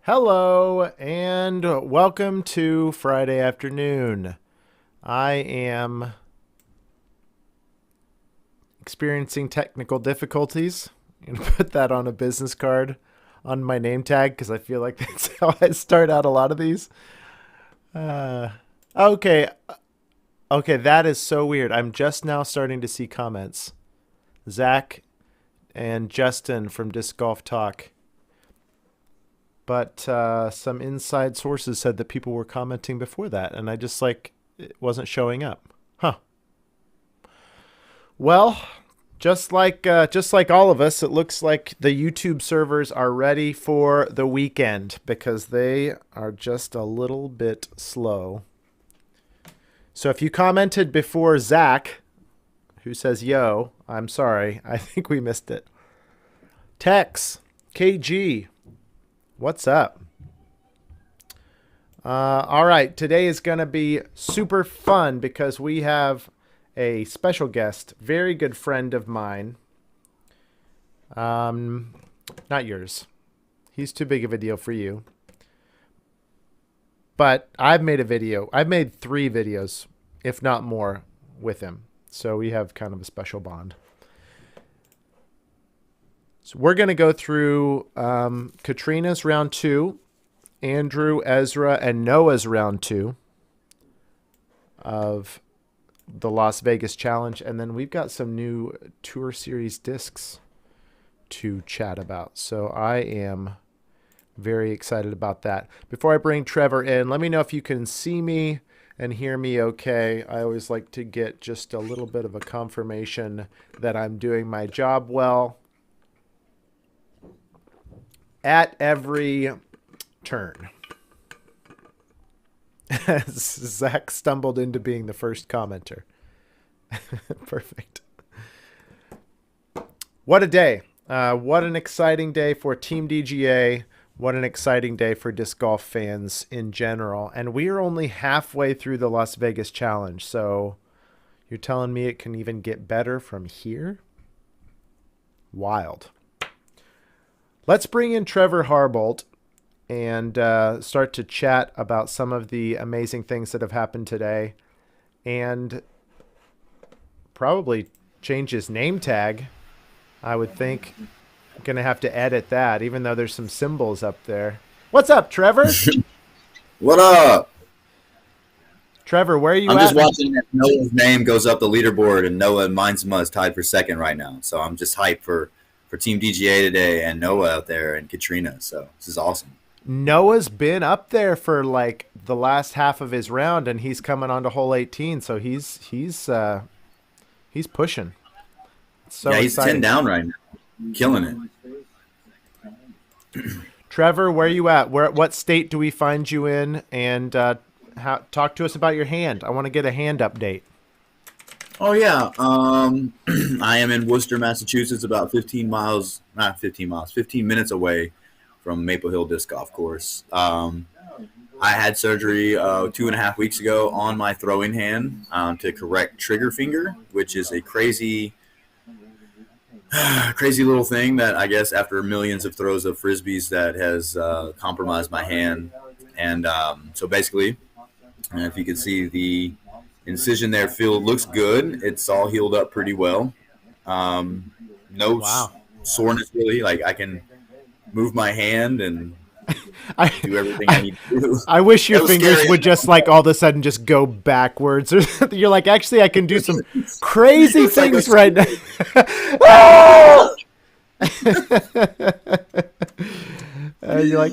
Hello and welcome to Friday afternoon. I am experiencing technical difficulties. I'm going to put that on a business card on my name tag because I feel like that's how I start out a lot of these. Uh, okay. Okay, that is so weird. I'm just now starting to see comments. Zach and Justin from Disc Golf Talk. But some inside sources said that people were commenting before that, and I just it wasn't showing up. Huh. Well, just like all of us, it looks like the YouTube servers are ready for the weekend because they are just a little bit slow. So if you commented before Zach, who says yo, I'm sorry. I think we missed it. Tex, KG, what's up? All right, today is going to be super fun because we have a special guest, very good friend of mine. Not yours. He's too big of a deal for you. But I've made a video. I've made 3 videos, if not more, with him. So we have kind of a special bond. So we're going to go through Katrina's round 2, Andrew, Ezra, and Noah's round 2 of the Las Vegas Challenge. And then we've got some new Tour Series discs to chat about. So I am very excited about that. Before I bring Trevor in, let me know if you can see me and hear me okay. I always like to get just a little bit of a confirmation that I'm doing my job well at every turn. Zach stumbled into being the first commenter. Perfect. What a day. What an exciting day for Team DGA. What an exciting day for disc golf fans in general. And we are only halfway through the Las Vegas Challenge. So you're telling me it can even get better from here? Wild. Let's bring in Trevor Harbolt and start to chat about some of the amazing things that have happened today. And probably change his name tag, I would think. I'm going to have to edit that, even though there's some symbols up there. What's up, Trevor? What up? Trevor, where are you I'm at? just watching that Noah's name goes up the leaderboard, and Noah and mine's tied for second right now. So I'm just hyped for Team DGA today and Noah out there and Katrina. So this is awesome. Noah's been up there for like the last half of his round, and he's coming on to hole 18. So he's pushing. So yeah, he's exciting. 10 down right now, killing it. Trevor, where are you at? What state do we find you in? And talk to us about your hand. I want to get a hand update. Oh yeah, I am in Worcester, Massachusetts, about 15 minutes away from Maple Hill Disc Golf Course. I had surgery 2.5 weeks ago on my throwing hand to correct trigger finger, which is a crazy little thing that I guess after millions of throws of Frisbees that has compromised my hand. And so basically, if you can see the incision there, looks good. It's all healed up pretty well. No soreness really. Like I can move my hand and do everything I need to do. I wish your fingers would just like all of a sudden just go backwards. You're like, actually, I can do some crazy things right now. You're like,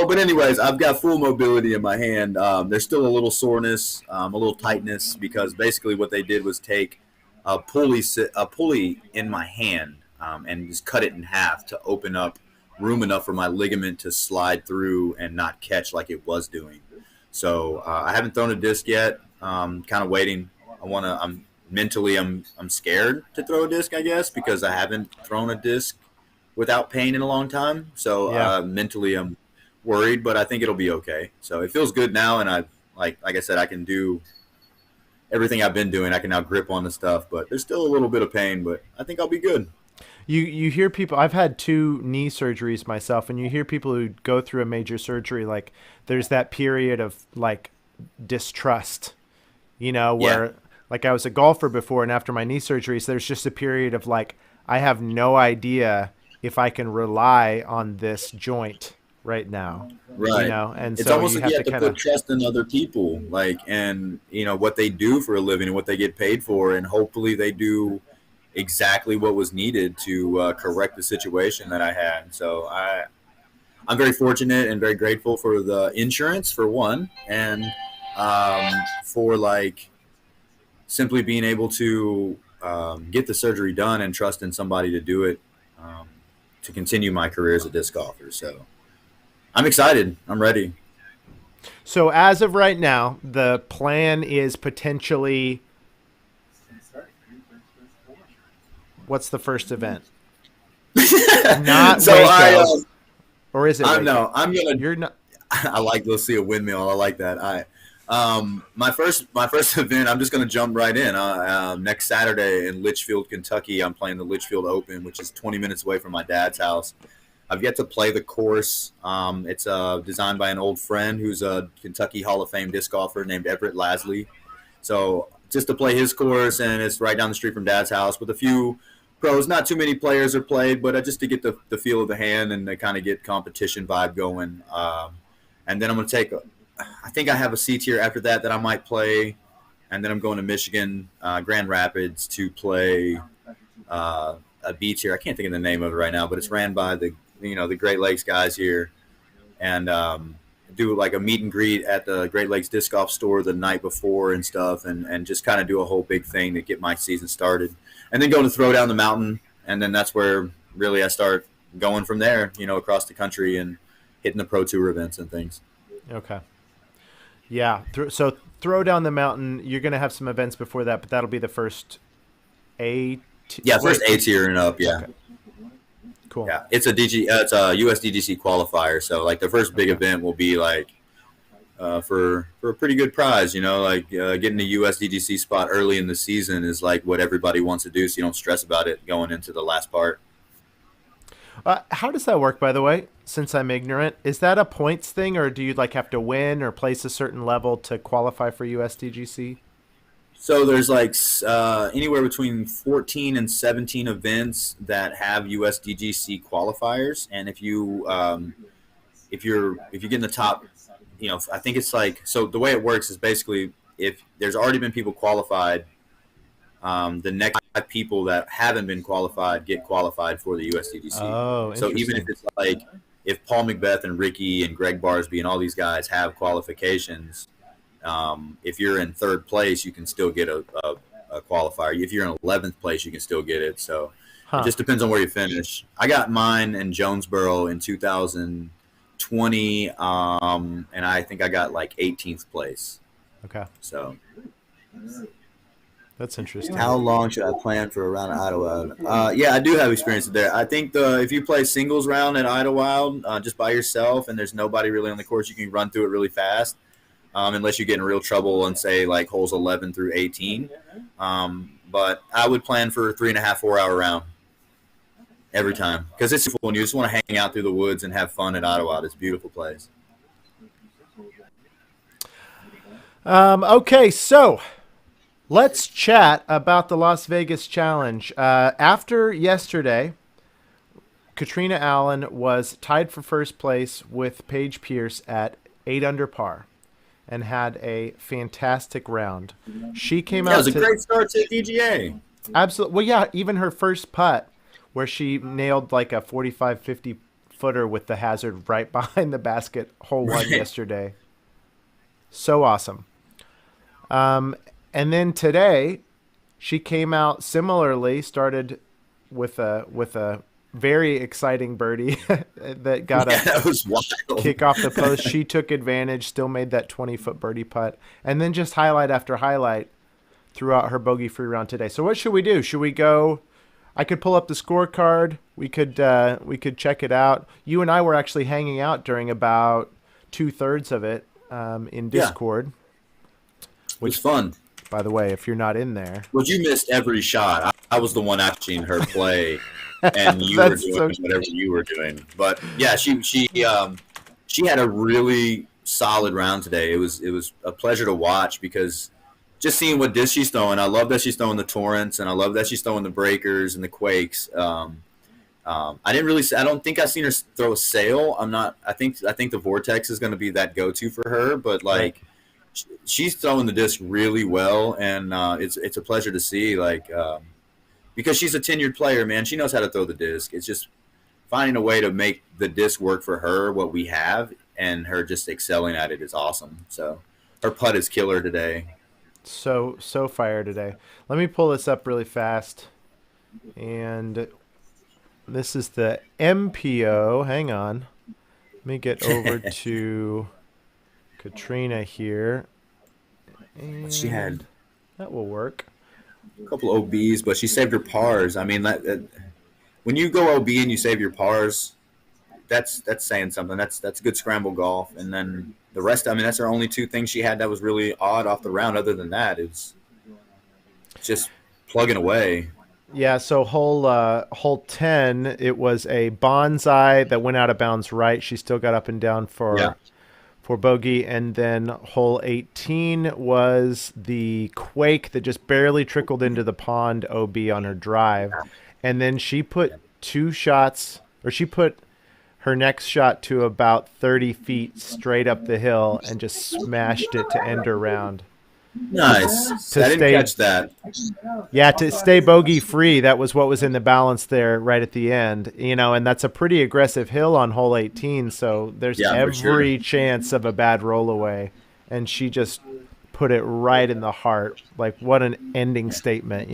but anyways, I've got full mobility in my hand. There's still a little soreness, a little tightness, because basically what they did was take a pulley in my hand and just cut it in half to open up room enough for my ligament to slide through and not catch like it was doing. So I haven't thrown a disc yet. Kind of waiting. I'm scared to throw a disc, I guess, because I haven't thrown a disc without pain in a long time. So mentally I'm worried, but I think it'll be okay. So it feels good now, and like I said, I can do everything I've been doing. I can now grip on the stuff, but there's still a little bit of pain, but I think I'll be good. You hear people. I've had 2 knee surgeries myself, and you hear people who go through a major surgery, like there's that period of like distrust, Yeah, where like I was a golfer before, and after my knee surgeries, there's just a period of like I have no idea if I can rely on this joint right now, right. and It's so almost you like have you to have to kind of. put trust in other people, like, and what they do for a living and what they get paid for, and hopefully they do exactly what was needed to correct the situation that I had. So I'm very fortunate and very grateful for the insurance for one, and for like simply being able to get the surgery done and trust in somebody to do it, um, to continue my career as a disc golfer. So I'm excited. I'm ready. So as of right now, the plan is potentially what's the first event? Not So Waco, or is it I'm Waco? no, I'm gonna. You're not. I like to see a windmill. I like that. My first event. I'm just gonna jump right in. Next Saturday in Litchfield, Kentucky, I'm playing the Litchfield Open, which is 20 minutes away from my dad's house. I've yet to play the course. It's designed by an old friend who's a Kentucky Hall of Fame disc golfer named Everett Lasley. So just to play his course, and it's right down the street from Dad's house with a few pros. Not too many players are played, but just to get the feel of the hand and to kind of get competition vibe going. And then I'm going to take, I think I have a C tier after that I might play. And then I'm going to Michigan, Grand Rapids to play a B tier. I can't think of the name of it right now, but it's ran by the Great Lakes guys here. And do like a meet and greet at the Great Lakes Disc Golf store the night before and stuff, and just kind of do a whole big thing to get my season started, and then go to throw down the mountain, and then that's where really I start going from there, across the country and hitting the pro tour events and things. Okay. Yeah. So throw down the mountain. You're going to have some events before that, but that'll be the first A. Yeah, first Wait. A tier and up. Yeah, Okay. Cool. yeah. It's a USDGC qualifier, so like the first big Okay. event will be like for a pretty good prize, like getting a USDGC spot early in the season is like what everybody wants to do, so you don't stress about it going into the last part. How does that work, by the way? Since I'm ignorant, is that a points thing, or do you like have to win or place a certain level to qualify for USDGC? So there's like anywhere between 14 and 17 events that have USDGC qualifiers, and if you get in the top, I think it's like, so the way it works is basically if there's already been people qualified, the next 5 people that haven't been qualified get qualified for the USDGC. Oh, So even if interesting. it's like if Paul McBeth and Ricky and Greg Barsby and all these guys have qualifications, if you're in third place, you can still get a qualifier. If you're in 11th place, you can still get it. So it Huh. just depends on where you finish. I got mine in Jonesboro in 2020, and I think I got like 18th place. Okay. So That's interesting. how long should I plan for a round at Idlewild? Yeah, I do have experience there. I think if you play singles round at Idlewild just by yourself and there's nobody really on the course, you can run through it really fast. Unless you get in real trouble on, say, like holes 11 through 18. But I would plan for a 3.5, 4 hour round every time because it's beautiful and you just want to hang out through the woods and have fun at Ottawa. It's a beautiful place. Okay, so let's chat about the Las Vegas Challenge. After yesterday, Katrina Allen was tied for first place with Paige Pierce at 8 under par and had a fantastic round. She came Yeah, it out was a to great start to DGA. absolutely, well, yeah, even her first putt where she nailed like a 45, 50 footer with the hazard right behind the basket, hole one Right. yesterday. So awesome. And then today, she came out similarly, started with a very exciting birdie that got Yeah, a that was wild. kick off the post. She took advantage, still made that 20-foot birdie putt, and then just highlight after highlight throughout her bogey-free round today. So what should we do? Should we go? I could pull up the scorecard. We could check it out. You and I were actually hanging out during about 2/3 of it in Yeah, Discord. it was fun. By the way, if you're not in there, Well, you missed every shot. I was the one watching her play and you were That's doing so. whatever you were doing. But yeah, she had a really solid round today. It was a pleasure to watch because just seeing what disc she's throwing. I love that she's throwing the torrents, and I love that she's throwing the breakers and the quakes. I didn't really. I don't think I've seen her throw a sail. I'm not. I think the vortex is going to be that go-to for her. But Right. like, she's throwing the disc really well, and it's a pleasure to see. Like, because she's a tenured player, man. She knows how to throw the disc. It's just finding a way to make the disc work for her. What we have, and her just excelling at it is awesome. So her putt is killer today. So fire today. Let me pull this up really fast. And this is the MPO. Hang on. Let me get over to Katrina here. She had And that will work. a couple OBs, but she saved her pars. I mean, when you go OB and you save your pars, that's saying something. That's good scramble golf. And then the rest, I mean, that's her only two things she had that was really odd off the round. Other than that, it's just plugging away. Yeah, so hole 10, it was a bonsai that went out of bounds right. She still got up and down Yeah, for bogey, and then hole 18 was the quake that just barely trickled into the pond OB on her drive. And then she put two shots, or she put her next shot to about 30 feet straight up the hill and just smashed it to end her round. nice. To I didn't stay catch that. Yeah, to stay bogey free, that was what was in the balance there right at the end. And that's a pretty aggressive hill on hole 18, so there's Yeah, for sure. every chance of a bad rollaway. And she just put it right in the heart. Like, what an ending statement?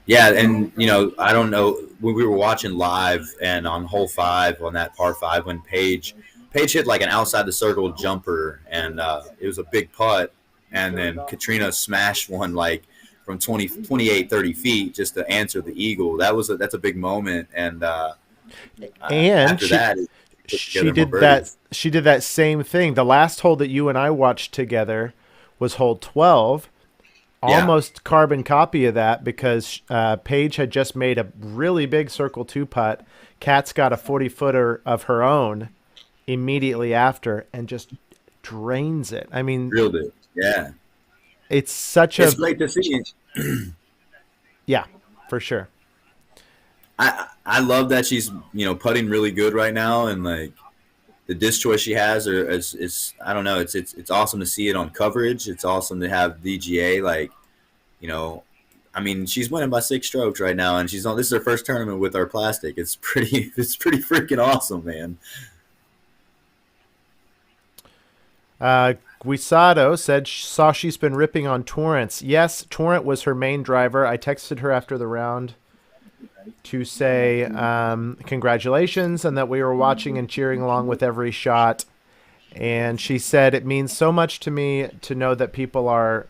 Yeah, and I don't know when we were watching live and on hole five on that par five when Paige hit like an outside the circle jumper and it was a big putt, and then Katrina smashed one like from 20, 28, 30 feet just to answer the eagle. That's a big moment, and And after she that, it put she together more did that birdies. she did that same thing. The last hole that you and I watched together was hole 12. Yeah, Almost carbon copy of that because Paige had just made a really big circle two putt. Kat's got a 40-footer of her own immediately after and just drains it. I mean, drilled it. Yeah, it's such it's a great to see. yeah, for sure. I love that she's putting really good right now, and like the disc choice she has is I don't know, it's awesome to see it on coverage. It's awesome to have DGA like you know I mean she's winning by 6 strokes right now, and she's on this is her first tournament with our plastic. It's pretty freaking awesome, man. Guisado saw she's been ripping on Torrents. Yes, Torrent was her main driver. I texted her after the round to say congratulations and that we were watching and cheering along with every shot. And she said, it means so much to me to know that people are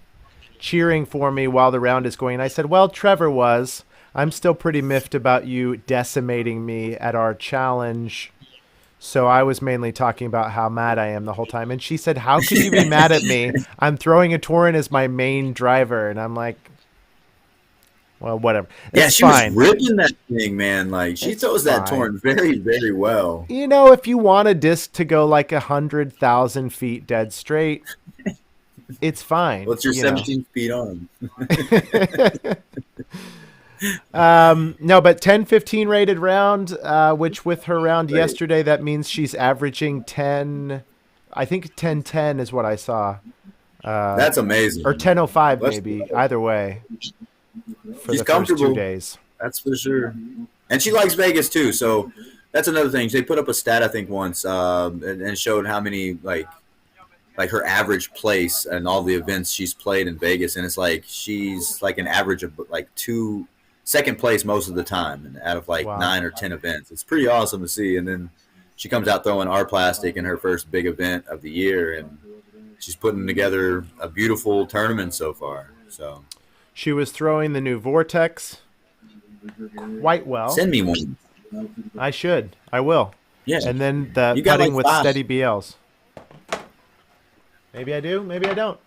cheering for me while the round is going. And I said, well, Trevor was. I'm still pretty miffed about you decimating me at our challenge. So I was mainly talking about how mad I am the whole time. And she said, how could you be mad at me? I'm throwing a Torrent as my main driver. And I'm like, well, whatever. Yeah, It's she was fine. ripping that thing, man. Like she It's throws that fine. torrent very, very well. If you want a disc to go like 100,000 feet dead straight, it's fine. What's your 17 speed on? No, but 10-15 rated round, which with her round yesterday, that means she's averaging 10. I think 10-10 is what I saw. That's amazing. Or 10-05 Let's- maybe. Either way, for She's the first 2 comfortable. days. That's for sure. And she likes Vegas too. So that's another thing. They put up a stat I think once and showed how many like her average place and all the events she's played in Vegas, and it's like she's like an average of like second place most of the time, and out of like Wow. 9 or 10 events. It's pretty awesome to see. And then she comes out throwing our plastic in her first big event of the year, and she's putting together a beautiful tournament so far. So She was throwing the new Vortex quite well. send me one. I should. I will. Yeah, And then the You got putting like with 5. steady BLs. Maybe I do. Maybe I don't.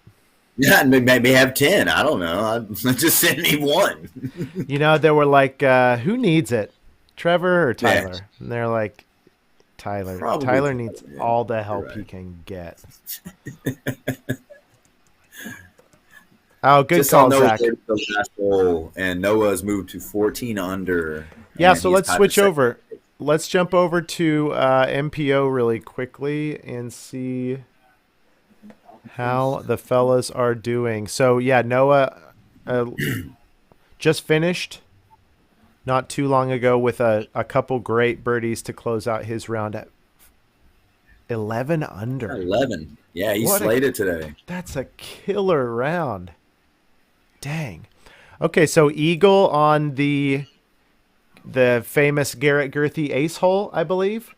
Yeah, and maybe have 10. I don't know. Just send me one. They were like, who needs it? Trevor or Yeah, Tyler? And they're like, Tyler. probably. Tyler needs Yeah, all the you're help he right. can get. Oh, good Just saw call, Noah Zach. get the last hole, and Noah's moved to 14 under, Yeah, and so he's let's tied for switch second. over. Let's jump over to MPO really quickly and see how the fellas are doing. So, yeah, Noah just finished not too long ago with a couple great birdies to close out his round at 11 under. 11. Yeah, he What a slayed it today. That's a killer round. Dang. Okay, so Eagle on the famous Garrett Gurthie ace hole, I believe.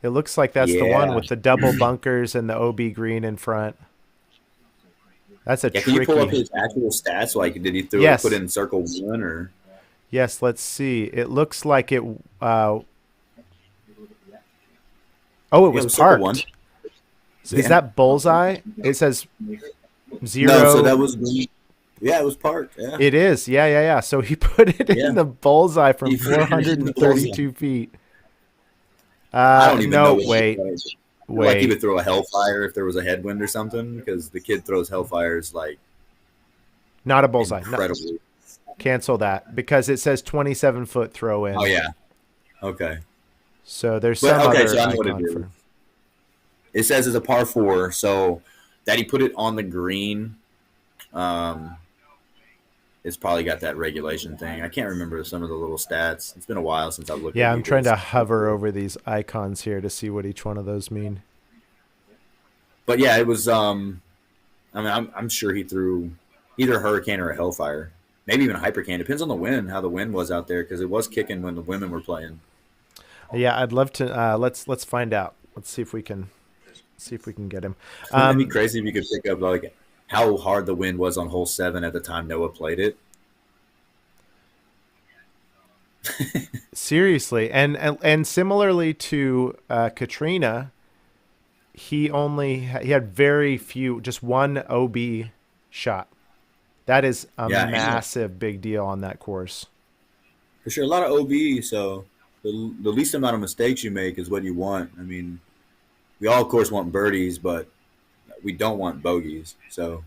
It looks like that's the one Yeah. with the double bunkers and the OB green in front. That's a Yeah, can you pull up tricky. his actual stats? Like, did he put Yes. in circle one or? Yes, let's see. It looks like it uh oh, it Yeah, it was was circle one. parked. Is Yeah. that bullseye? It says No, so that 0. was. Yeah, it was parked. Yeah. It is. Yeah, yeah, yeah. So he put it Yeah. in the bullseye from He put it in the bullseye. 432 feet. I don't even know No, what wait, like he wait. would throw a hellfire if there was a headwind or something, because the kid throws hellfires like Not a bullseye. No, incredibly. cancel that because it says 27-foot throw Oh in. yeah. Okay. So there's But some okay, so other I know what it icon is. for. It says it's a par four, so that he put it on the green. Um, it's probably got that regulation thing. I can't remember some of the little stats. It's been a while since I've looked at Yeah, I'm trying Eagles. to hover over these icons here to see what each one of those mean. But yeah, it was. I mean, I'm sure he threw either a hurricane or a hellfire, maybe even a hypercane. Depends on the wind, how the wind was out there, because it was kicking when the women were playing. Yeah, I'd love to. Let's find out. Let's see if we can get him. Wouldn't that be Um, crazy if you could pick up like how hard the wind was on hole 7 at the time Noah played it? Seriously, and similarly to Katrina, he had very few, just one OB shot. That is a Yeah, massive big deal on that course. for sure. A lot of OB, so the least amount of mistakes you make is what you want. I mean, we all, of course, want birdies, but we don't want bogeys. So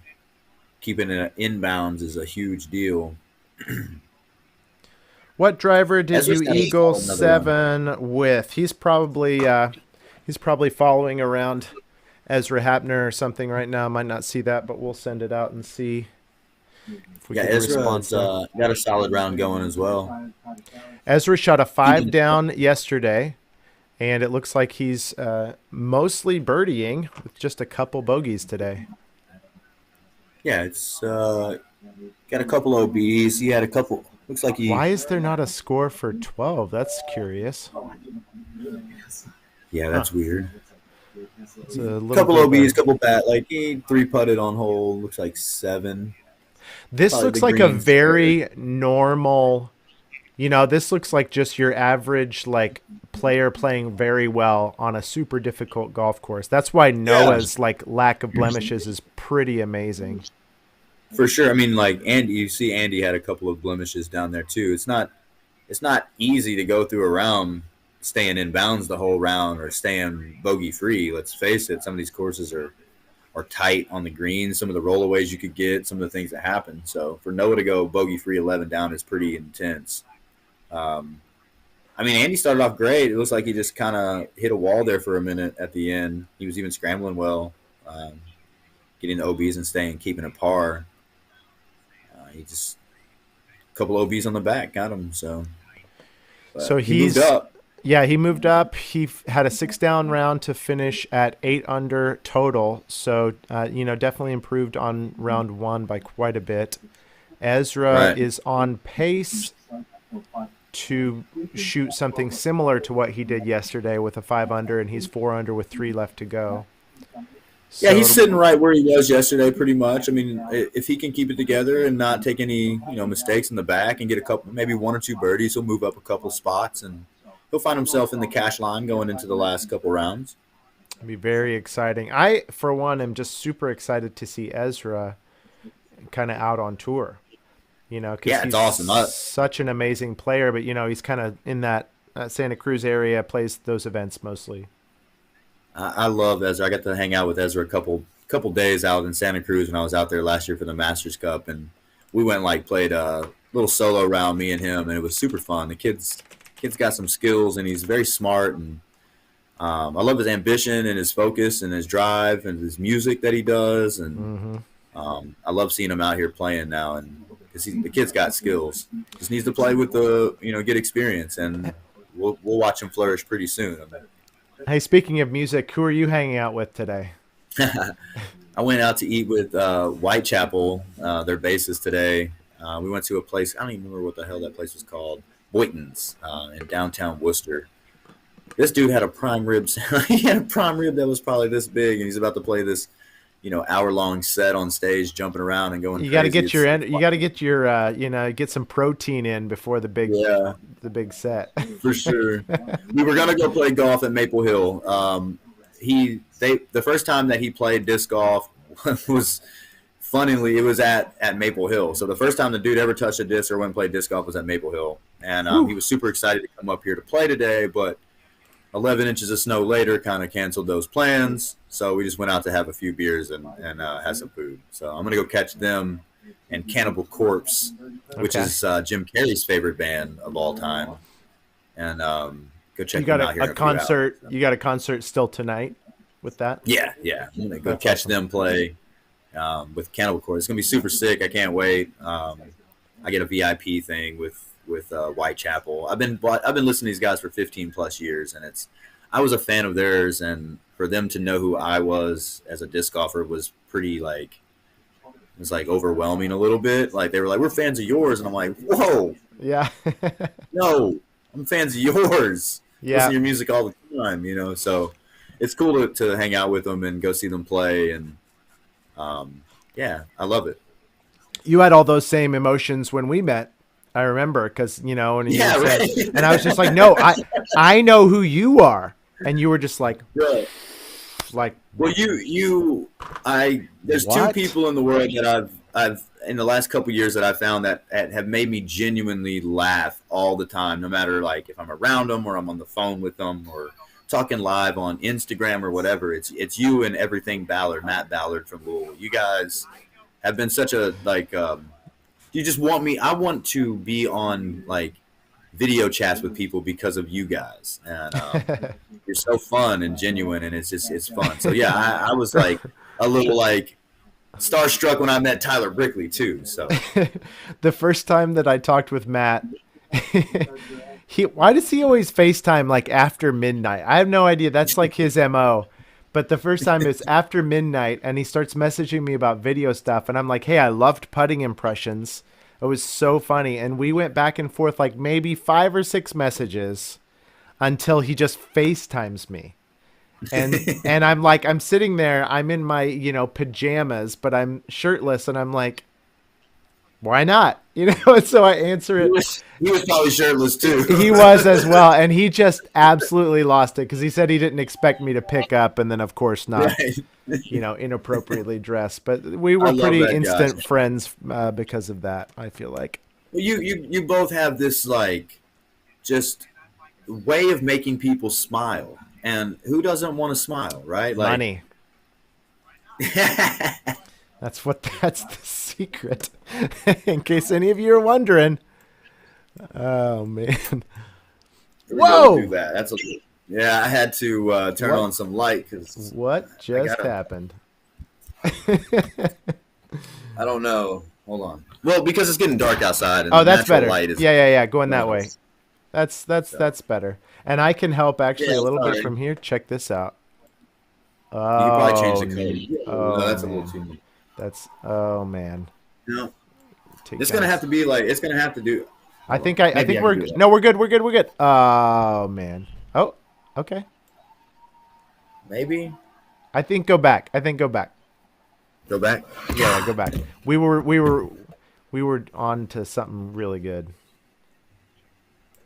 keeping it inbounds is a huge deal. What driver did Ezra's you got eagle another one. 7 with? He's probably following around Ezra Hapner or something right now. Might not see that, but we'll send it out and see if we Yeah, get a response Ezra's there. got a solid round going as well. Ezra shot a 5 Even down yesterday, and it looks like he's mostly birdieing with just a couple bogeys today. yeah, it's got a couple OBs. He had a couple. Looks like he. Why is there not a score for 12? That's curious. Yeah, Huh. that's weird. It's a little Couple bit of OBs, a, couple bat. Like he 3-putted on hole. Looks like 7. This Probably looks the like a greens. very normal, this looks like just your average like player playing very well on a super difficult golf course. That's why Yeah, Noah's like lack of blemishes is pretty amazing. for sure. I mean, like Andy, you see, Andy had a couple of blemishes down there too. It's not easy to go through a round staying in bounds the whole round or staying bogey free. Let's face it, some of these courses are tight on the greens. Some of the rollaways you could get, some of the things that happen. So for Noah to go bogey free 11 down is pretty intense. Um, I mean, Andy started off great. It looks like he just kind of hit a wall there for a minute at the end. He was even scrambling well, getting the OBs and keeping a par. He just a couple OBs on the back got him. So But he moved up. he moved up. He had a 6 down round to finish at 8 under total. So, definitely improved on round 1 by quite a bit. Ezra Right. is on pace to shoot something similar to what he did yesterday with a 5 under, and he's 4 under with 3 left to go. Yeah, So he's sitting right where he was yesterday, pretty much. I mean, if he can keep it together and not take any, mistakes in the back and get a couple, maybe 1 or 2 birdies, he'll move up a couple spots and he'll find himself in the cash line going into the last couple rounds. it'll be very exciting. I, for one, am just super excited to see Ezra kind of out on tour. Because Yeah, it's he's awesome. such an amazing player, but he's kind of in that Santa Cruz area, plays those events mostly. I love Ezra. I got to hang out with Ezra a couple days out in Santa Cruz when I was out there last year for the Masters Cup, and we went and like played a little solo round, me and him, and it was super fun. The kid's got some skills, and he's very smart, and I love his ambition and his focus and his drive and his music that he does, and I love seeing him out here playing now, and because the kid's got skills, just needs to play with get experience, and we'll watch him flourish pretty soon. Hey, speaking of music, who are you hanging out with today? I went out to eat with Whitechapel, their bassist today. We went to a place, I don't even remember what the hell that place was called, Boynton's in downtown Worcester. This dude had a prime rib. He had a prime rib that was probably this big, and he's about to play this, hour-long set on stage, jumping around and going. You got to get get some protein in before the big set. For sure. We were gonna go play golf at Maple Hill. The first time that he played disc golf was, funnily, it was at Maple Hill. So the first time the dude ever touched a disc or went and played disc golf was at Maple Hill, and he was super excited to come up here to play today, but 11 inches of snow later kind of canceled those plans. So we just went out to have a few beers and have some food. So I'm going to go catch them and Cannibal Corpse, which is Jim Carrey's favorite band of all time. And go check them out here. You got a concert still tonight with that? Yeah. I'm going to go catch them play with Cannibal Corpse. It's going to be super sick. I can't wait. I get a VIP thing with Whitechapel. I've been listening to these guys for 15 plus years, and I was a fan of theirs, and for them to know who I was as a disc golfer was pretty it was overwhelming a little bit. Like they were like, "We're fans of yours," and I'm like, "Whoa, yeah, no, I'm fans of yours. Yeah, listen to your music all the time, So it's cool to hang out with them and go see them play, and I love it. You had all those same emotions when we met. I remember because and and I was just like, no, I know who you are, and you were just like, right. Well, there's what? 2 people in the world that I've in the last couple of years that I've found that have made me genuinely laugh all the time, no matter if I'm around them or I'm on the phone with them or talking live on Instagram or whatever. It's you and Everything Ballard, Matt Ballard from Louisville. You guys have been such a you just want me. I want to be on video chats with people because of you guys, and you're so fun and genuine, and it's fun. So yeah, I was a little starstruck when I met Tyler Brickley too. So the first time that I talked with Matt, why does he always FaceTime after midnight? I have no idea. That's his MO. But the first time it's after midnight, and he starts messaging me about video stuff, and I'm like, hey, I loved putting impressions. It was so funny. And we went back and forth maybe 5 or 6 messages until he just FaceTimes me. And I'm sitting there, I'm in my, pajamas, but I'm shirtless, and I'm like, why not? And so I answer it. He was probably shirtless too. He was as well. And he just absolutely lost it because he said he didn't expect me to pick up. And then, of course, not, right. Inappropriately dressed. But we were pretty instant friends because of that, I feel like. Well, you both have this, just way of making people smile. And who doesn't want to smile, right? Money. That's the secret. In case any of you are wondering. Oh man! Whoa! Do that. Yeah, I had to turn on some light because what just happened? I don't know. Hold on. Well, because it's getting dark outside. And that's better. Light is yeah. Going that way. That's better. And I can help actually a little bit from here. Check this out. You can probably change the color. Oh, no, that's a little too much. Man. No. It's gonna have to be it's gonna have to do. I think we're good. No, we're good. We're good. Oh man. Oh, okay. Maybe. I think go back. Go back. Yeah, go back. We were on to something really good.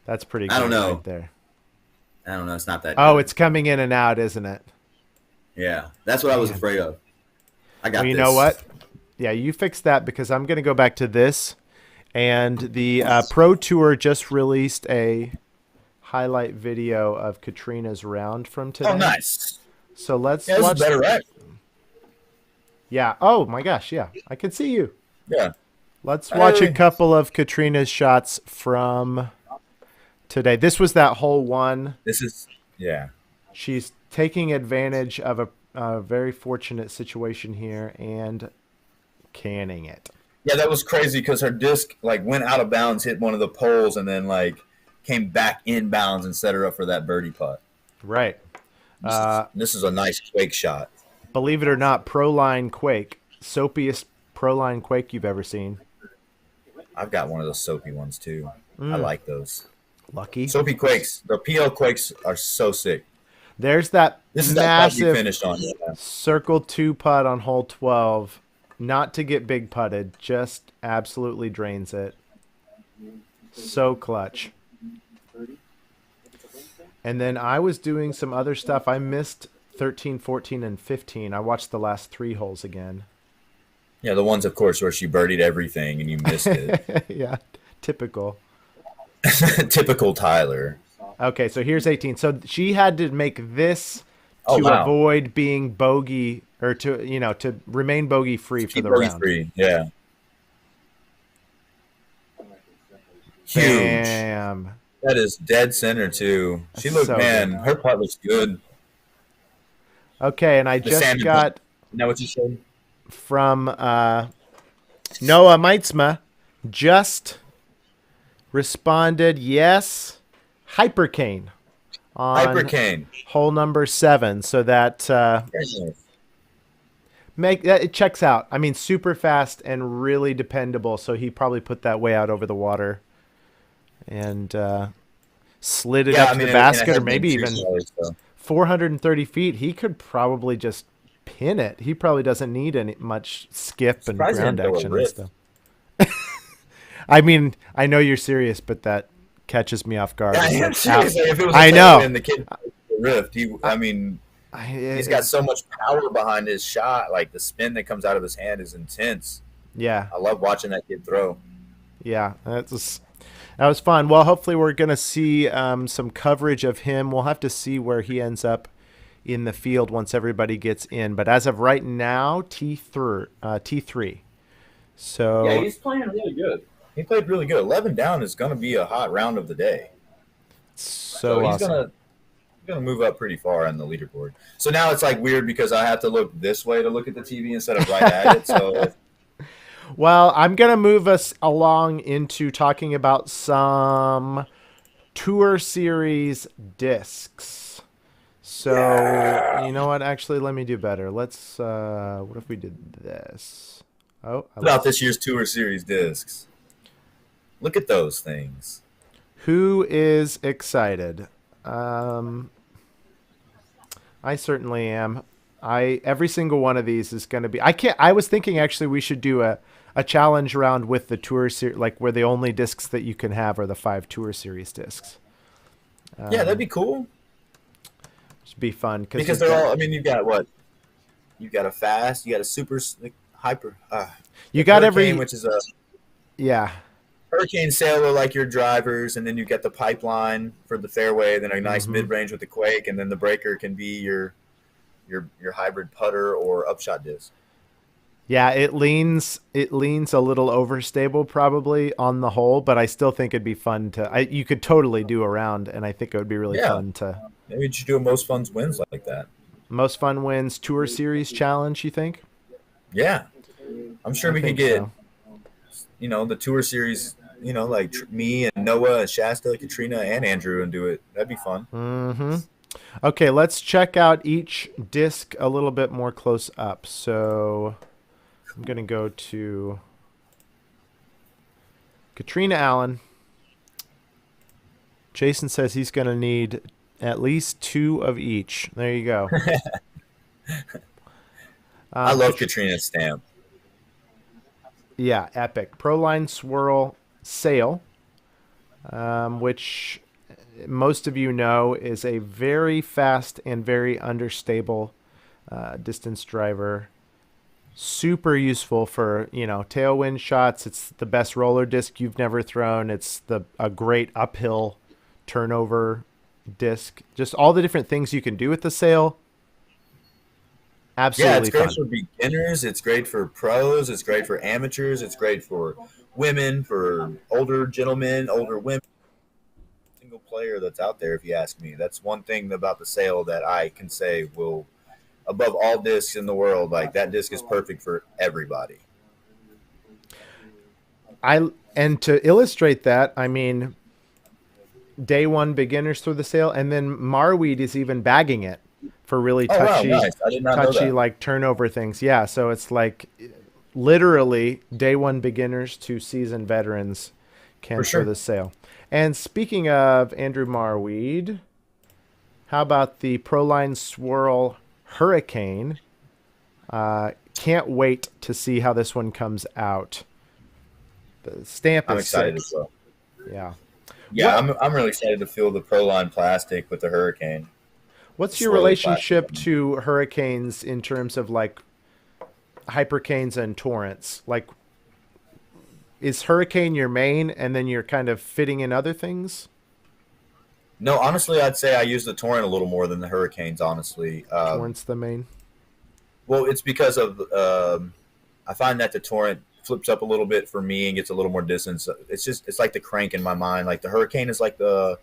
That's pretty good. I don't know. Right there. I don't know. It's not that. Oh, good. It's coming in and out, isn't it? Yeah, that's what I was afraid of. I got. Well, you know what? Yeah, you fix that because I'm going to go back to this. And the Pro Tour just released a highlight video of Katrina's round from Oh, today. nice. So let's Yeah, this is watch. better, right? Yeah. Oh my gosh. Yeah, I can see you. Yeah. Let's watch a Hey. couple of Katrina's shots from today. This was that hole one. This is, yeah. She's taking advantage of a very fortunate situation here and canning it. Yeah, that was crazy because her disc like went out of bounds, hit one of the poles, and then like came back in bounds and set her up for that birdie putt. Right. This is a nice quake shot. Believe it or not, Proline Quake, soapiest Proline Quake you've ever seen. I've got one of those soapy ones too. I like those. Lucky. Soapy quakes. The PL quakes are so sick. There's that This is that putt you massive finished on. Yeah. circle 2 putt on hole 12. Not to get big putted, just absolutely drains it. So clutch. And then I was doing some other stuff. I missed 13, 14, and 15. I watched the last 3 holes again. Yeah, the ones, of course, where she birdied everything and you missed it. Yeah, typical. Typical Tyler. Okay, so here's 18. So she had to make this Oh, to wow. avoid being bogey or to remain bogey free for Keep the bogey round. free. Yeah. Huge. Damn. That is dead center too. She That's looked, so man, good. her putt looks good. Okay, and I The just salmon got putt. Isn't that what you said? from Noah Meitzma just responded yes, Hypercane on Hypercane. hole number 7. So that it checks out. I mean, super fast and really dependable. So he probably put that way out over the water and slid it up to the basket, or maybe even 430 feet. He could probably just pin it. He probably doesn't need any much skip and Surprised he ground didn't throw a action and rift. stuff. I mean, I know you're serious, but that catches me off guard. Yeah, It's I am like, serious. Like, if it was I a know. and the kid the rift, he's got so much power behind his shot. Like the spin that comes out of his hand is intense. Yeah, I love watching that kid throw. yeah, that was fun. Well, hopefully we're gonna see some coverage of him. We'll have to see where he ends up in the field once everybody gets in. But as of right now, T3. So Yeah, he's playing really good. He played really good. 11 down is going to be a hot round of the day. so he's awesome. gonna move up pretty far on the leaderboard. So now it's like weird because I have to look this way to look at the TV instead of right at it. So Well, I'm going to move us along into talking about some Tour Series discs. So, you know what? Actually, let me do better. Let's, what if we did this? Oh, what about this year's Tour Series discs? Look at those things. Who is excited? I certainly am. Every single one of these is going to be. I was thinking actually we should do a challenge round with the Tour Series, like where the only discs that you can have are the 5 Tour Series discs. Yeah, that'd be cool. It'd be fun Because they're all. I mean, you've got what? You've got a fast. You got a super hyper. you got Hurricane, every which is a yeah. Hurricane Sailor like your drivers, and then you get the pipeline for the fairway, then a nice mid range with the quake, and then the breaker can be your hybrid putter or upshot disc. Yeah, it leans a little overstable probably on the whole, but I still think it'd be fun you could totally do a round, and I think it would be really fun to. Maybe you should do a most fun wins like that. Most fun wins Tour Series challenge, you think? Yeah, I'm sure we could think get so. the Tour Series, like me and Noah and Shasta, Katrina and Andrew and do it. That'd be fun. Mm-hmm. Okay, let's check out each disc a little bit more close up. So I'm going to go to Katrina Allen. Jason says he's going to need at least 2 of each. There you go. I love Katrina's stamp. Yeah, epic. Proline Swirl Sail, which most of you know is a very fast and very understable distance driver. super useful for, tailwind shots. It's the best roller disc you've never thrown. It's a great uphill turnover disc. Just all the different things you can do with the sail. Yeah, it's Absolutely great fun. for beginners. It's great for pros. It's great for amateurs. It's great for women, for older gentlemen, older women. Single player that's out there, if you ask me. That's one thing about the sail that I can say will, above all discs in the world, like that disc is perfect for everybody. And to illustrate that, I mean, day one beginners through the sail, and then Marweed is even bagging it for really Oh wow, touchy, nice! I did not know that. like turnover things. Yeah, so it's like literally day one beginners to seasoned veterans For can throw sure. the sail. And speaking of Andrew Marweed, how about the Proline Swirl Hurricane? Can't wait to see how this one comes out. The stamp I'm is excited sick. as well. Yeah. Yeah, What I'm really excited to feel the Proline plastic with the Hurricane, the what's your swirly plastic. relationship to hurricanes in terms of like hypercanes and torrents? Like, is hurricane your main, and then you're kind of fitting in other things? No, honestly, I'd say I use the Torrent a little more than the Hurricanes. Honestly, Torrents the main. well, it's because of I find that the Torrent flips up a little bit for me and gets a little more distance. It's like the crank in my mind. Like the Hurricane is like the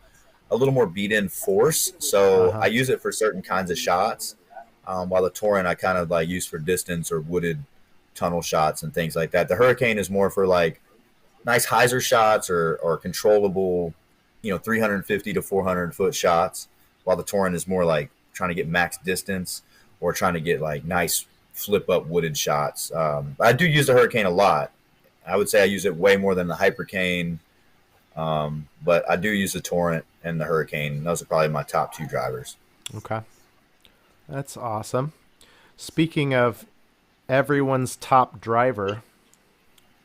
a little more beat in force, Uh so huh. I use it for certain kinds of shots. While the Torrent I kind of like use for distance or wooded tunnel shots and things like that. The Hurricane is more for like nice hyzer shots or controllable, 350 to 400 foot shots, while the Torrent is more like trying to get max distance or trying to get like nice flip up wooded shots. I do use the Hurricane a lot. I would say I use it way more than the Hypercane, but I do use the Torrent and the Hurricane. Those are probably my top two drivers. Okay, that's awesome. Speaking of everyone's top driver,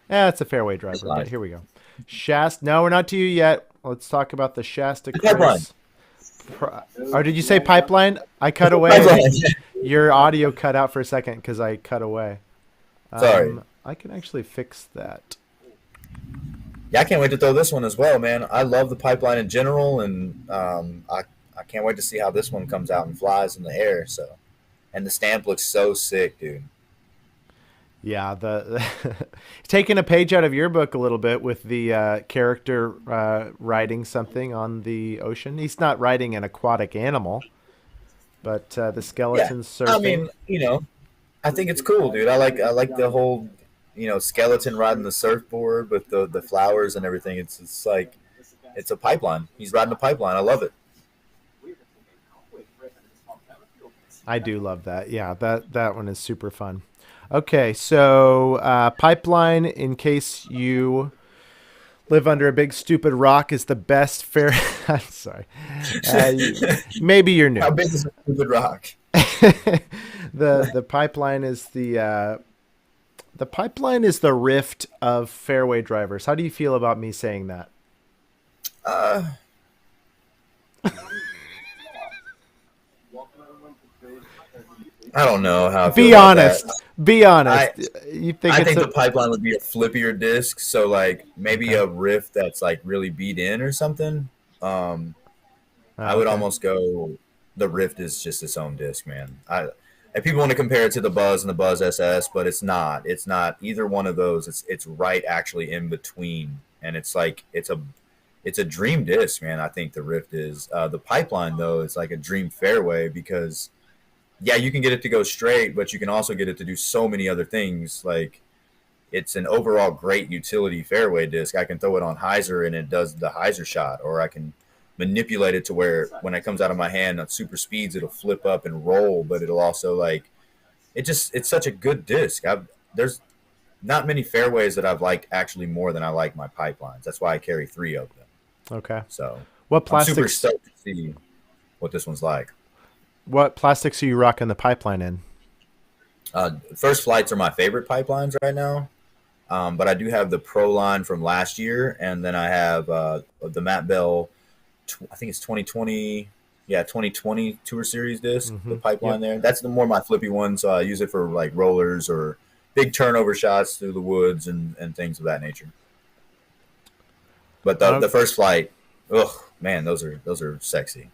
it's a fairway driver, but Nice. here we go. Shasta. No, we're not to you yet. Let's talk about the Shasta Pipeline. Course. Or did you say pipeline? I cut away. Pipeline. Your audio cut out for a second because I cut away. Sorry. I can actually fix that. Yeah, I can't wait to throw this one as well, man. I love the Pipeline in general, and I can't wait to see how this one comes out and flies in the air. So, and the stamp looks so sick, dude. Yeah, the taking a page out of your book a little bit with the character riding something on the ocean. He's not riding an aquatic animal, but the Yeah, skeleton I surfing. mean, I think it's cool, dude. I like the whole, skeleton riding the surfboard with the flowers and everything. It's like it's a pipeline. He's riding a pipeline. I love it. I do love that. Yeah, that one is super fun. Okay, so pipeline, in case you live under a big stupid rock, is the best fair. I'm sorry. Maybe you're How new. big is a stupid rock? The pipeline is the pipeline is the rift of fairway drivers. How do you feel about me saying that? Uh, I don't know how I feel Be about that. honest. Be honest. I You think I it's think a the pipeline would be a flippier disc, so like maybe okay? a riff that's like really beat in or something. Um, I would Okay. almost go. The Rift is just its own disc, man. And people want to compare it to the Buzz and the Buzz SS, but it's not. It's not either one of those. It's right actually in between, and it's like it's a dream disc, man. I think the Rift is. The Pipeline though, it's like a dream fairway because yeah, you can get it to go straight, but you can also get it to do so many other things. Like it's an overall great utility fairway disc. I can throw it on hyzer and it does the hyzer shot, or I can manipulate it to where when it comes out of my hand at super speeds, it'll flip up and roll, but it'll also like it's such a good disc. There's not many fairways that I've liked actually more than I like my pipelines. That's why I carry three of them. Okay. So What I'm super plastics? stoked to see what this one's like. What plastics are you rocking the pipeline in? First flights are my favorite pipelines right now. But I do have the Pro line from last year, and then I have the Matt Bell. I think it's 2020. Yeah, 2020 Tour Series disc, the Mm-hmm. pipeline Yep. there. That's the more my flippy one, so I use it for like rollers or big turnover shots through the woods and things of that nature. But Uh, the first flight, oh man, those are sexy.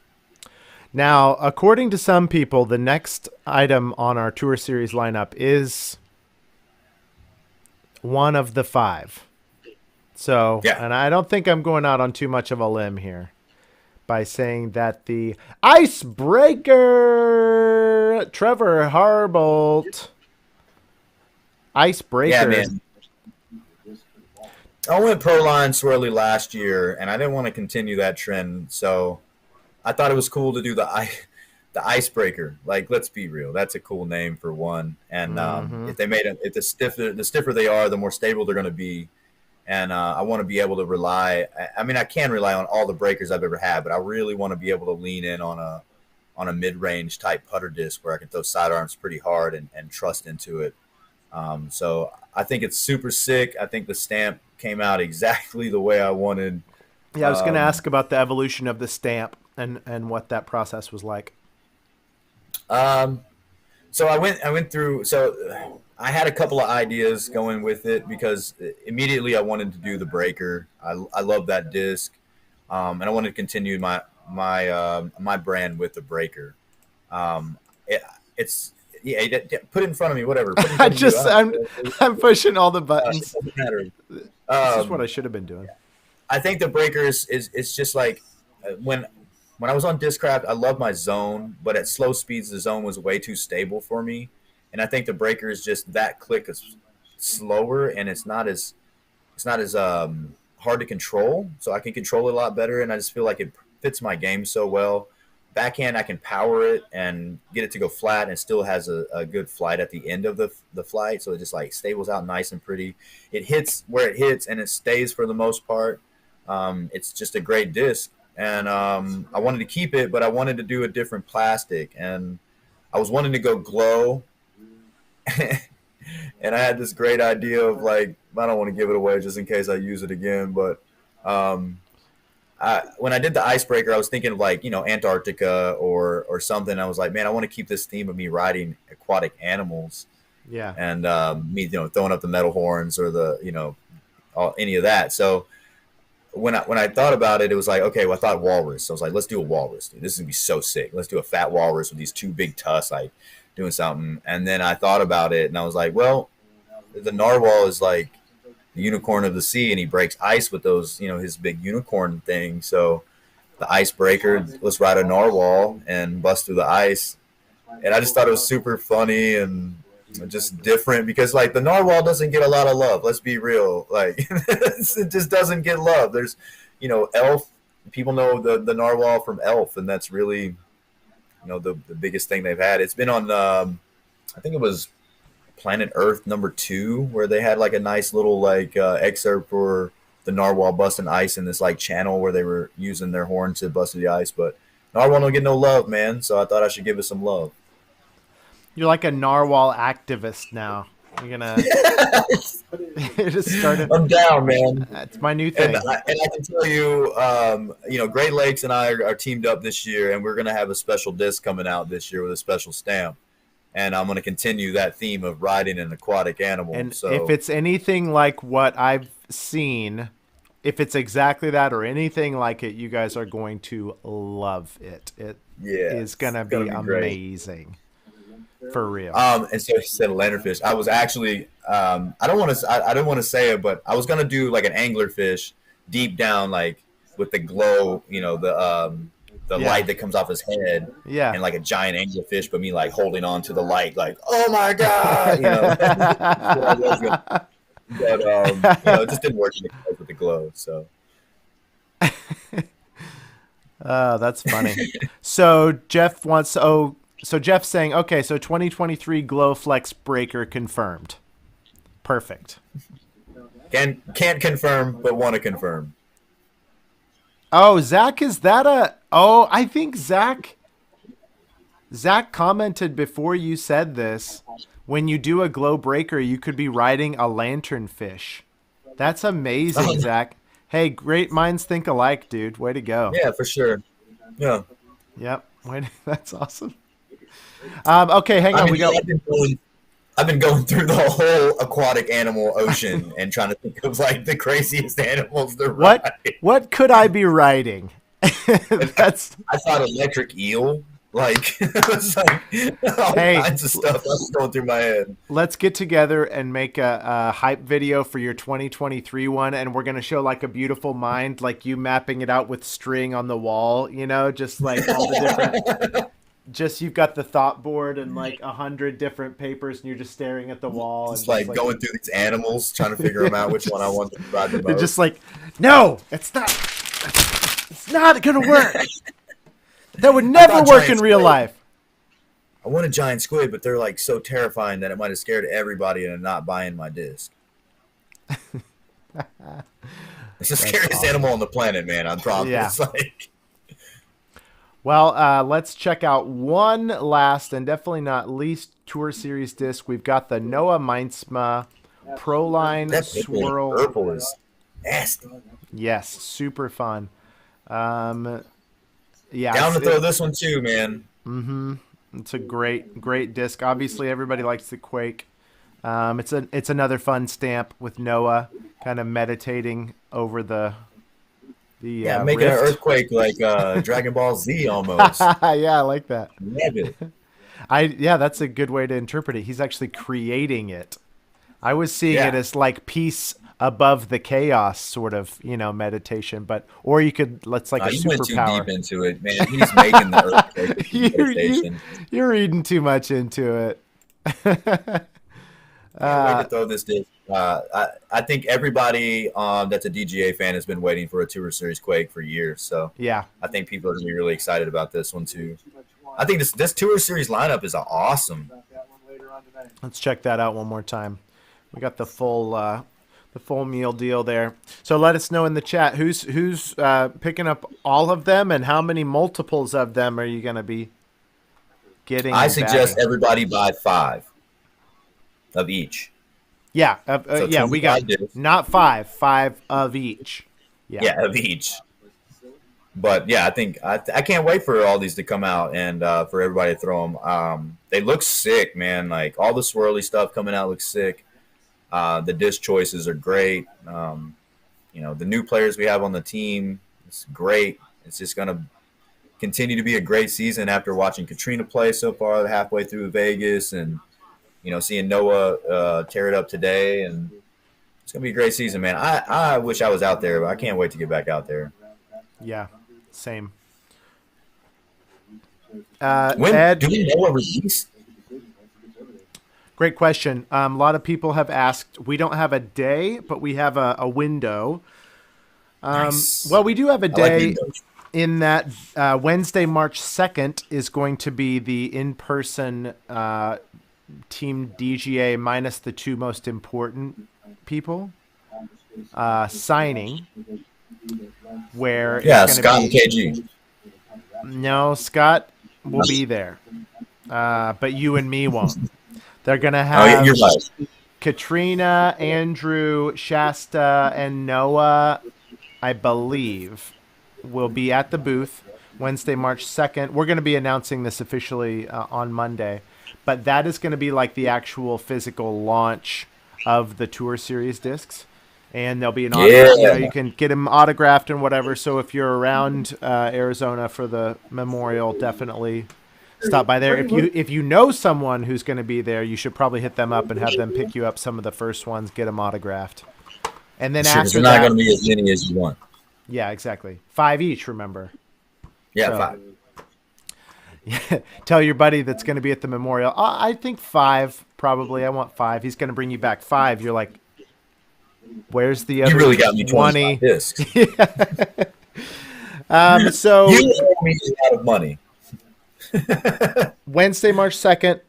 Now, according to some people, the next item on our tour series lineup is one of the 5. So, Yeah, and I don't think I'm going out on too much of a limb here by saying that the icebreaker, Trevor Harbolt, yeah, icebreaker. man. I went pro line swirly last year, and I didn't want to continue that trend, so I thought it was cool to do the icebreaker. Like, let's be real, that's a cool name for one. And Mm-hmm. if they made it, if the stiffer they are, the more stable they're going to be. And I want to be able to rely. I mean, I can rely on all the breakers I've ever had, but I really want to be able to lean in on a mid range type putter disc where I can throw sidearms pretty hard and trust into it. So I think it's super sick. I think the stamp came out exactly the way I wanted. Yeah, I was going to Um, ask about the evolution of the stamp and what that process was like. um, so I went through. So I had a couple of ideas going with it because immediately I wanted to do the breaker. I love that disc, and I wanted to continue my brand with the breaker. It, it's yeah, put it in front of me, whatever. Put it in I front of you. just I'm pushing all the It buttons. doesn't matter. This is what Um, I should have been doing. I think the breakers is it's just like when I was on Discraft, I love my zone, but at slow speeds, the zone was way too stable for me, and I think the breaker is just that click is slower, and it's not as hard to control, so I can control it a lot better, and I just feel like it fits my game so well. Backhand, I can power it and get it to go flat, and still has a good flight at the end of the flight, so it just like stables out nice and pretty. It hits where it hits, and it stays for the most part. It's just a great disc, and I wanted to keep it, but I wanted to do a different plastic, and I was wanting to go glow, and I had this great idea of like I don't want to give it away just in case I use it again, but um, when I did the icebreaker, I was thinking of like Antarctica or something. I was like, man, I want to keep this theme of me riding aquatic animals Yeah. and me throwing up the metal horns or the any of that. So when I thought about it, it was like, okay, well, I thought walrus. So I was like, let's do a walrus. Dude. This is gonna be so sick. Let's do a fat walrus with these two big tusks, like doing something. And then I thought about it, and I was like, well, the narwhal is like the unicorn of the sea, and he breaks ice with those, his big unicorn thing. So the icebreaker, let's ride a narwhal and bust through the ice. And I just thought it was super funny and just different because like the narwhal doesn't get a lot of love. Let's be real, like it just doesn't get love. There's, Elf. People know the narwhal from Elf, and that's really the biggest thing they've had. It's been on I think it was Planet Earth #2 where they had like a nice little like excerpt for the narwhal busting ice in this like channel where they were using their horn to bust through the ice, but narwhal don't get no love, man. So I thought I should give it some love. You're like a narwhal activist now. You're gonna just start it. I'm down, man. That's my new And thing. I can tell you, Great Lakes and I are teamed up this year, and we're going to have a special disc coming out this year with a special stamp. And I'm going to continue that theme of riding an aquatic animal. And So if it's anything like what I've seen, if it's exactly that or anything like it, you guys are going to love it. It yeah, is gonna it's gonna be be great. amazing. For real. And so he said lanternfish. I was actually I don't want to say it, but I was gonna do like an anglerfish deep down, like with the glow, the Yeah. light that comes off his head, Yeah. and like a giant anglerfish, but me like holding on to the light, like oh my god, That's what I was gonna, but it just didn't work with the glow. So Oh, that's funny. So Jeff wants. Oh, so Jeff's saying, okay, so 2023 Glow Flex Breaker confirmed. Perfect. can't confirm, but want to confirm. Oh, Zach, is that a? Oh, I think Zach commented before you said this. When you do a glow breaker, you could be riding a lanternfish. That's amazing, Zach. Hey, great minds think alike, dude. Way to go. Yeah, for sure. Yeah. Yep. That's awesome. Okay, hang on. We go. I've been going through the whole aquatic animal ocean and trying to think of like the craziest animals to ride. What could I be riding? And That's I thought electric eel. Like it was like all hey. kinds of stuff that's going through my head. Let's get together and make a hype video for your 2023 one, and we're gonna show like a beautiful mind, like you mapping it out with string on the wall, just like all the different. Just you've got the thought board and like 100 different papers, and you're just staring at the wall. Just and like going through these animals, trying to figure them out which one I want to ride the most. Just like, no, it's not. It's not gonna work. That would never work in real life. I want a giant squid, but they're like so terrifying that it might have scared everybody into not buying my disc. It's the scariest animal on the planet, man. I promise. Yeah. Like... Well, let's check out one last and definitely not least Tour Series disc. We've got the Noah Mindsma Proline that Swirl. Purple is nasty. Yes, super fun. Yeah, down to throw this one too, man. Mm-hmm. It's a great disc. Obviously, everybody likes the Quake. It's another fun stamp with Noah kind of meditating over the making rift. an earthquake like Dragon Ball Z almost. Yeah, I like that. Love it. That's a good way to interpret it. He's actually creating it. I was seeing it as like peace above the chaos sort of, meditation, or you could, let's like a you superpower. went too deep into it, man. He's making the earthquake meditation. You're reading too much into it. Can't wait to throw this disc. I think everybody that's a DGA fan has been waiting for a Tour Series Quake for years. So yeah, I think people are going to be really excited about this one too. I think this Tour Series lineup is awesome. Let's check that out one more time. We got the full meal deal there. So let us know in the chat who's picking up all of them, and how many multiples of them are you going to be getting? I suggest everybody buy 5 of each. Yeah, we got not 5 of each. Yeah, of each. But yeah, I think I can't wait for all these to come out and for everybody to throw them. They look sick, man. Like all the swirly stuff coming out looks sick. The disc choices are great. The new players we have on the team, it's great. It's just going to continue to be a great season after watching Katrina play so far halfway through Vegas and, seeing Noah tear it up today. And it's going to be a great season, man. I wish I was out there, but I can't wait to get back out there. Yeah, same. When Ed, do we know a release? Great question. A lot of people have asked. We don't have a day, but we have a window. Nice. Well, we do have a day like in that Wednesday, March 2nd is going to be the in-person Team DGA minus the 2 most important people signing. Where Scott and KG. No, Scott will be there, but you and me won't. They're going to have you're right. Katrina, Andrew, Shasta, and Noah, I believe, will be at the booth Wednesday, March 2nd. We're going to be announcing this officially on Monday, but that is going to be like the actual physical launch of the Tour Series discs. And there'll be an autograph. You can get them autographed and whatever. So if you're around Arizona for the memorial, definitely stop by there. If you know someone who's going to be there, you should probably hit them up and have them pick you up some of the first ones, get them autographed. And then after you're not going to be as many as you want. Yeah, exactly. 5 each, remember. Yeah, so, 5. Yeah, tell your buddy that's going to be at the memorial. I think 5, probably. I want 5. He's going to bring you back 5. You're like, where's the other? You really got me 20 discs. So you owe me a lot of money. Wednesday, March 2nd,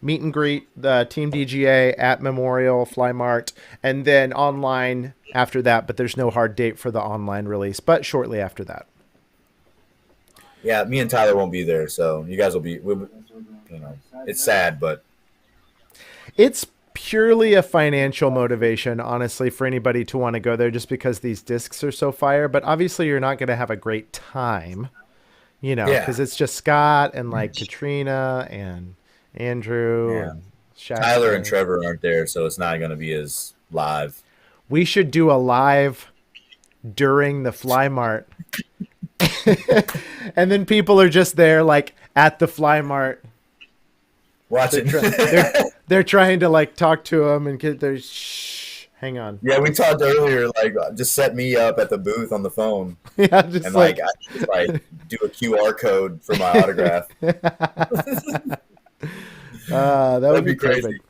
meet and greet the Team DGA at Memorial Fly Mart, and then online after that. But there's no hard date for the online release, but shortly after that. Yeah, me and Tyler won't be there, so you guys will be. It's sad, but it's purely a financial motivation, honestly, for anybody to want to go there, just because these discs are so fire. But obviously, you're not going to have a great time, because it's just Scott and like Katrina and Andrew and Shaq's Tyler and there. Trevor aren't there, so it's not going to be as live. We should do a live during the Fly Mart. And then people are just there like at the Fly Mart. Watching. They're trying to like talk to them and get their shh. Hang on. Yeah, we talked earlier. Like, just set me up at the booth on the phone, Yeah, just and like I just like do a QR code for my autograph. that would be crazy. perfect.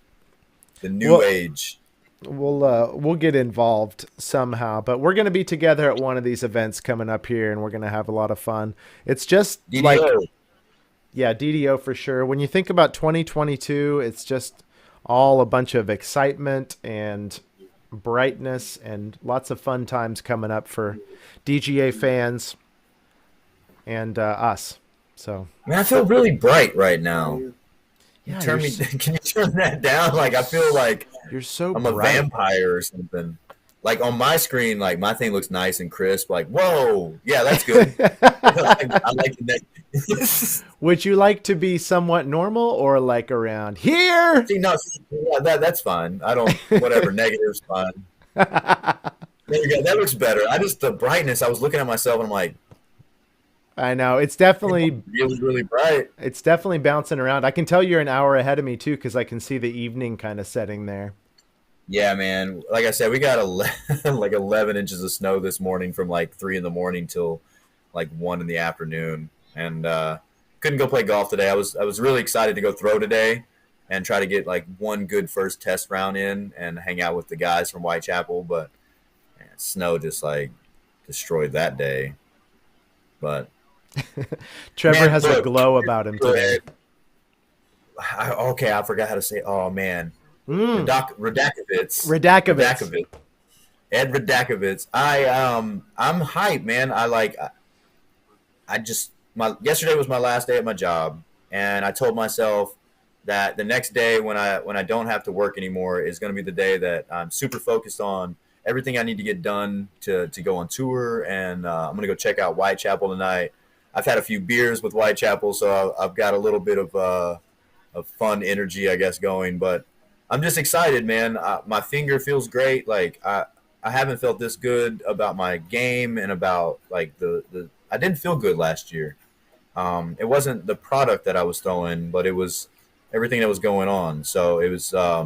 The new age. We'll get involved somehow, but we're going to be together at one of these events coming up here, and we're going to have a lot of fun. It's just DDO. like, yeah, DDO for sure. When you think about 2022, it's just all a bunch of excitement and brightness and lots of fun times coming up for DGA fans and us. So, Man, I feel really bright right now. yeah, Can you turn that down? Like, I feel like you're so I'm bright. a vampire or something. Like on my screen, like my thing looks nice and crisp. Like, whoa, yeah, that's good. I like the Would you like to be somewhat normal or like around here? See, no, yeah, that's fine. I don't. Whatever, negative's fine. There you go. That looks better. The brightness. I was looking at myself and I'm like, I know it's definitely really, really bright. It's definitely bouncing around. I can tell you're an hour ahead of me too because I can see the evening kind of setting there. Yeah, man. Like I said, we got like 11 inches of snow this morning from like 3 in the morning till like 1 in the afternoon, and couldn't go play golf today. I was really excited to go throw today and try to get like one good first test round in and hang out with the guys from Whitechapel, but man, snow just like destroyed that day. But Trevor has a glow about him today. I forgot how to say. Oh man, Radakovitz. Ed Radakovitz. I'm hyped, man. Yesterday was my last day at my job, and I told myself that the next day when I don't have to work anymore is going to be the day that I'm super focused on everything I need to get done to go on tour, and I'm going to go check out Whitechapel tonight. I've had a few beers with Whitechapel, so I've got a little bit of fun energy, I guess, going. But I'm just excited, man. My finger feels great. Like I haven't felt this good about my game and about like I didn't feel good last year. It wasn't the product that I was throwing, but it was everything that was going on. So it was. I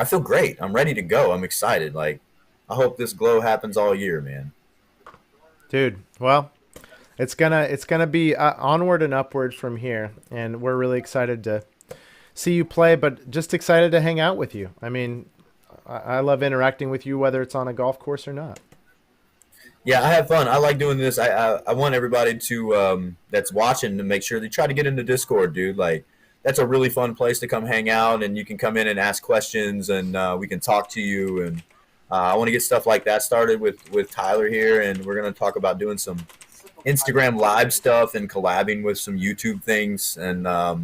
feel great. I'm ready to go. I'm excited. Like I hope this glow happens all year, man. Dude, well. It's gonna be onward and upward from here, and we're really excited to see you play, but just excited to hang out with you. I mean, I love interacting with you, whether it's on a golf course or not. Yeah, I have fun. I like doing this. I want everybody to that's watching to make sure they try to get into Discord, dude. Like that's a really fun place to come hang out, and you can come in and ask questions, and we can talk to you. And I want to get stuff like that started with Tyler here, and we're gonna talk about doing some Instagram live stuff and collabing with some YouTube things, and I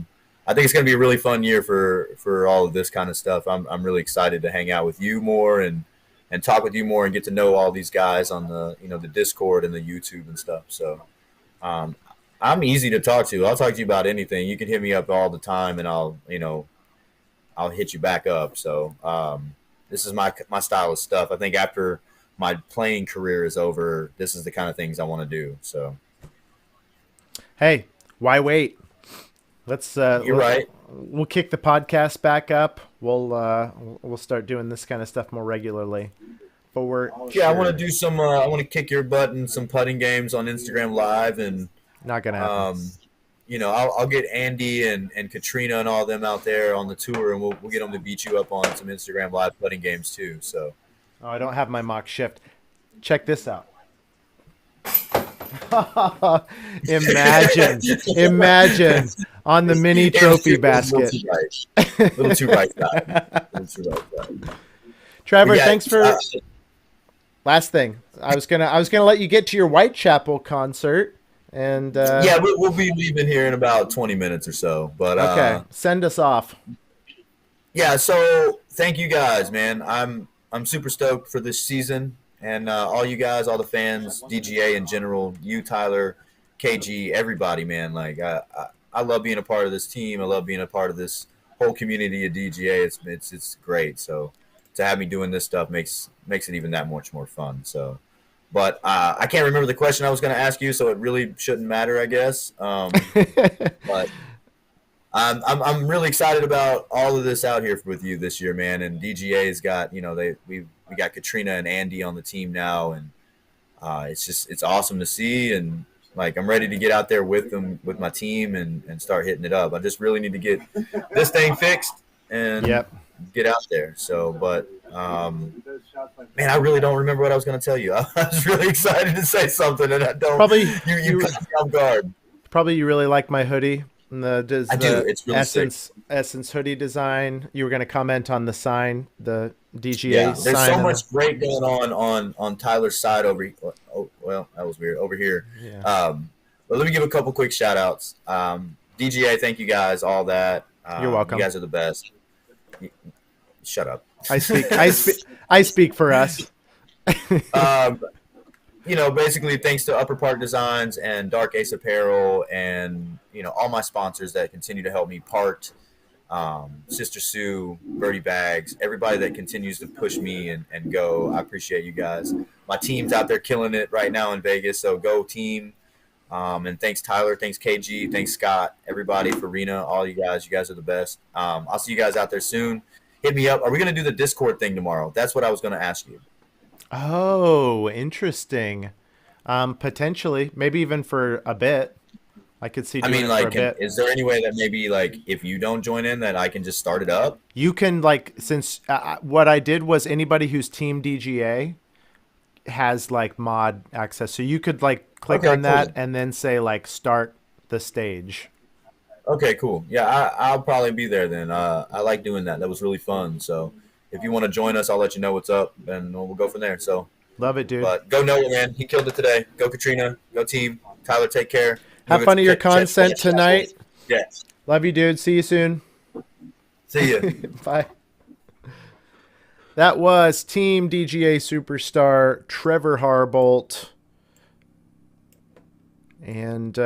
think it's going to be a really fun year for all of this kind of stuff. I'm really excited to hang out with you more and talk with you more and get to know all these guys on the Discord and the YouTube and stuff. So I'm easy to talk to. I'll talk to you about anything. You can hit me up all the time, and I'll hit you back up. So this is my style of stuff. I think after my playing career is over, this is the kind of things I want to do. So, hey, why wait? You're right. We'll kick the podcast back up. We'll start doing this kind of stuff more regularly. But I want to do some. I want to kick your butt in some putting games on Instagram Live, and not gonna happen. I'll get Andy and Katrina and all of them out there on the tour, and we'll get them to beat you up on some Instagram Live putting games too. So. Oh, I don't have my mock shift. Check this out. Imagine on the mini trophy basket. A little too right. Trevor, thanks for. Last thing, I was gonna let you get to your Whitechapel concert, and we'll be leaving here in about 20 minutes or so. But okay, send us off. Yeah, so thank you guys, man. I'm super stoked for this season, and all you guys, all the fans, DGA in general, you, Tyler, KG, everybody, man. Like I love being a part of this team. I love being a part of this whole community of DGA. It's great. So to have me doing this stuff makes it even that much more fun. So, but I can't remember the question I was going to ask you, so it really shouldn't matter, I guess. But I'm really excited about all of this out here with you this year, man. And DGA's got we got Katrina and Andy on the team now, and it's awesome to see. And like I'm ready to get out there with them with my team and start hitting it up. I just really need to get this thing fixed and Yep. get out there. So, but man, I really don't remember what I was going to tell you. I was really excited to say something, and I don't. Probably You caught me off guard. Probably you really like my hoodie. And I do. It's really Essence hoodie design. You were going to comment on the sign, the DGA Yeah, sign. there's so much great going on Tyler's side over. Oh, well, that was weird over here. Yeah. But let me give a couple quick shout outs. DGA, thank you guys, all that. You're welcome. You guys are the best. Shut up. I speak for us. Basically thanks to Upper Park Designs and Dark Ace Apparel and, all my sponsors that continue to help me, Part, Sister Sue, Birdie Bags, everybody that continues to push me and go. I appreciate you guys. My team's out there killing it right now in Vegas, so go team. And thanks Tyler, thanks KG, thanks Scott, everybody, Farina, all you guys are the best. I'll see you guys out there soon. Hit me up. Are we going to do the Discord thing tomorrow? That's what I was going to ask you. Oh, interesting. Potentially, maybe even for a bit. I could see doing it for a bit. Is there any way that maybe like if you don't join in that I can just start it up? You can since what I did was anybody who's team DGA has mod access. So you could click on that and then say start the stage. Okay, cool. Yeah, I'll probably be there then. I like doing that. That was really fun. So if you want to join us, I'll let you know what's up, and we'll go from there. So love it, dude. But go Noah, man. He killed it today. Go Katrina. Go team. Tyler, take care. Have fun at your content tonight. Yes. Love you, dude. See you soon. See you. Bye. That was Team DGA superstar Trevor Harbolt. And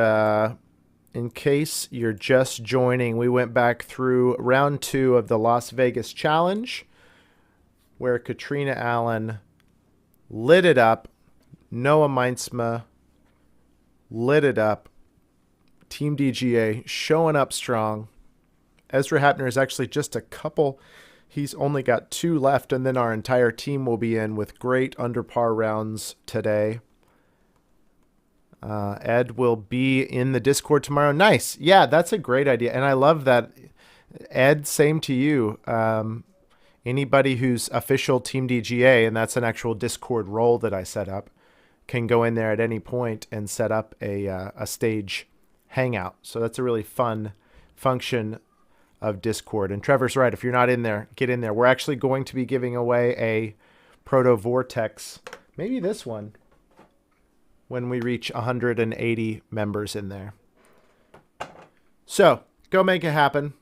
in case you're just joining, we went back through round 2 of the Las Vegas Challenge, where Katrina Allen lit it up. Noah Meintsma lit it up. Team DGA showing up strong. Ezra Hapner is actually just a couple. He's only got 2 left, and then our entire team will be in with great under par rounds today. Ed will be in the Discord tomorrow. Nice. Yeah, that's a great idea. And I love that. Ed, same to you. Anybody who's official Team DGA, and that's an actual Discord role that I set up, can go in there at any point and set up a stage hangout. So that's a really fun function of Discord. And Trevor's right. If you're not in there, get in there. We're actually going to be giving away a Proto Vortex, maybe this one, when we reach 180 members in there. So go make it happen.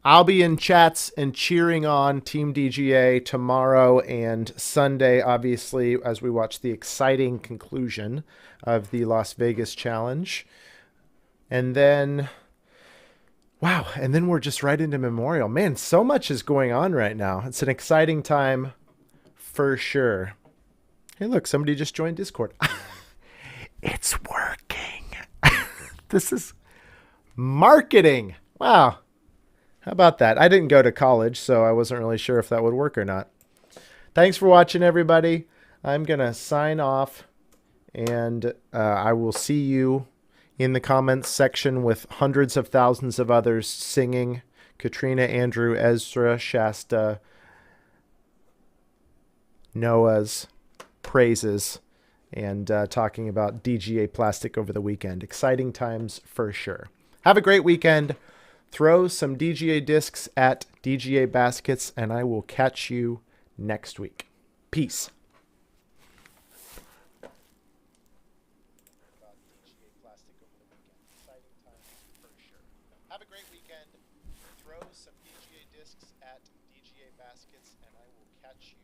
I'll be in chats and cheering on Team DGA tomorrow and Sunday, obviously, as we watch the exciting conclusion of the Las Vegas Challenge. And then, wow, and then we're just right into Memorial. Man, so much is going on right now. It's an exciting time for sure. Hey, look, somebody just joined Discord. It's working. This is marketing. Wow. How about that? I didn't go to college, so I wasn't really sure if that would work or not. Thanks for watching, everybody. I'm going to sign off, and I will see you in the comments section with hundreds of thousands of others singing Katrina, Andrew, Ezra, Shasta, Noah's praises, and talking about DGA Plastic over the weekend. Exciting times for sure. Have a great weekend. Throw some DGA discs at DGA baskets, and I will catch you next week. Peace. Have a great weekend. Throw some DGA discs at DGA baskets, and I will catch you